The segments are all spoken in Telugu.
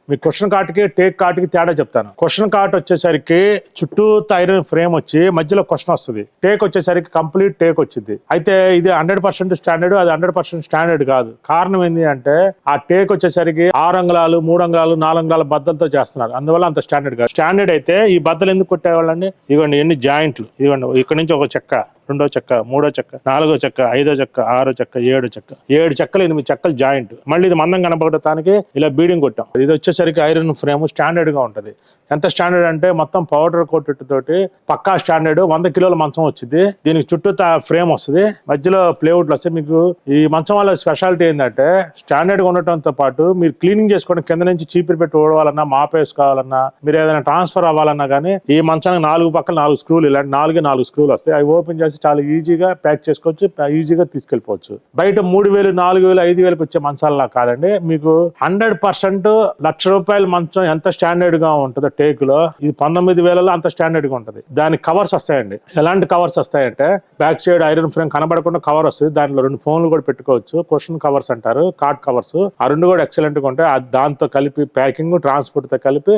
మీ క్వశ్చన్ కాట్కి టేక్ కాట్కి తేడా చెప్తాను. క్వశ్చన్ కాట్ వచ్చేసరికి చుట్టూ ఐరన్ ఫ్రేమ్ వచ్చి మధ్యలో క్వశ్చన్ వస్తుంది. టేక్ వచ్చేసరికి కంప్లీట్ టేక్ వచ్చింది. అయితే ఇది 100% స్టాండర్డ్, అది 100% స్టాండర్డ్ కాదు. కారణం ఏంటి అంటే ఆ టేక్ వచ్చేసరికి 6 అంగుళాలు 3 అంగుళాలు 4 అంగుళాల బద్దలతో చేస్తున్నారు. అందువల్ల అంత స్టాండర్డ్ కాదు. స్టాండర్డ్ అయితే ఈ బద్దలు ఎందుకు కొట్టేవాళ్ళండి? ఇదిగోండి ఎన్ని జాయింట్లు, ఇదిగోండి ఇక్కడ నుంచి ఒక చెక్క, రెండో చెక్క, మూడో చెక్క, నాలుగో చెక్క, ఐదో చెక్క, ఆరో చెక్క, 7 చెక్క, 7 చెక్కలు 8 చెక్కలు జాయింట్. మళ్ళీ ఇది మందం కనపడటానికి ఇలా బీడింగ్ కొట్టాం. ఇది వచ్చేసరికి ఐరన్ ఫ్రేమ్ స్టాండర్డ్ గా ఉంటది. ఎంత స్టాండర్డ్ అంటే మొత్తం పౌడర్ కోట్ తోటి పక్కా స్టాండర్డ్. 100 కిలోల మంచం వచ్చింది. దీనికి చుట్టూ ఫ్రేమ్ వస్తుంది, మధ్యలో ప్లేవుడ్లు వస్తాయి. మీకు ఈ మంచం వల్ల స్పెషాలిటీ ఏంటంటే స్టాండర్డ్ గా ఉండటంతో పాటు మీరు క్లీనింగ్ చేసుకోవడం, కింద నుంచి చీపురు పెట్టి ఓడవాలన్నా, మాప్ వేసుకోవాలన్నా, మీరు ఏదైనా ట్రాన్స్ఫర్ అవ్వాలన్నా కానీ ఈ మంచానికి 4 పక్కల 4 స్క్రూలు, ఇలాంటి 4 స్క్రూలు వస్తాయి. అవి ఓపెన్ చేసి చాలా ఈజీగా ప్యాక్ చేసుకోవచ్చు, ఈజీగా తీసుకెళ్లిపోవచ్చు. బయట 3,000, 4,000, 5,000 వచ్చే మంచాలలా కాదండి. మీకు 100% ₹1,00,000 మంచం ఎంత స్టాండర్డ్ గా ఉంటుందో టేక్ లో, ఇది 19,000లో అంత స్టాండర్డ్ గా ఉంటది. దానికి కవర్స్ వస్తాయండి. ఎలాంటి కవర్స్ వస్తాయంటే బ్యాక్ సైడ్ ఐరన్ ఫ్రేమ్ కనబడకుండా కవర్ వస్తుంది. దాంట్లో 2 ఫోన్లు కూడా పెట్టుకోవచ్చు. క్వశ్చన్ కవర్స్ అంటారు, కార్డ్ కవర్స్. ఆ 2 కూడా ఎక్సలెంట్ గా ఉంటాయి. దాంతో కలిపి ప్యాకింగ్, ట్రాన్స్పోర్ట్ తో కలిపి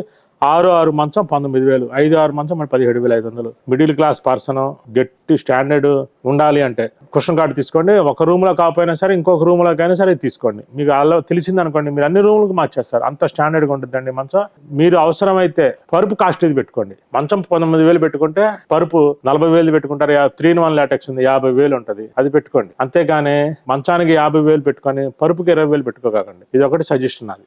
6 మంచం 19,000, 5 మంచం 17,500. మిడిల్ క్లాస్ పర్సన్ గట్టి స్టాండర్డ్ ఉండాలి అంటే క్వశ్చన్ కార్డ్ తీసుకోండి. ఒక రూమ్ లో కాకపోయినా సరే ఇంకొక రూమ్ లోకైనా సరే తీసుకోండి. మీకు అలా తెలిసింది అనుకోండి, మీరు అన్ని రూములకు మార్చేస్తారు. అంత స్టాండర్డ్ గా ఉంటుందండి మంచం. మీరు అవసరమైతే పరుపు కాస్ట్ ఇది పెట్టుకోండి. మంచం 19,000 పెట్టుకుంటే పరుపు 40,000 పెట్టుకుంటారు. 3-in-1 లాటెక్స్ ఉంది, 50,000 ఉంటది, అది పెట్టుకోండి. అంతేగాని మంచానికి 50,000 పెట్టుకొని పరుపుకి 20,000 పెట్టుకోకండి. ఇది ఒకటి సజెషన్ అది.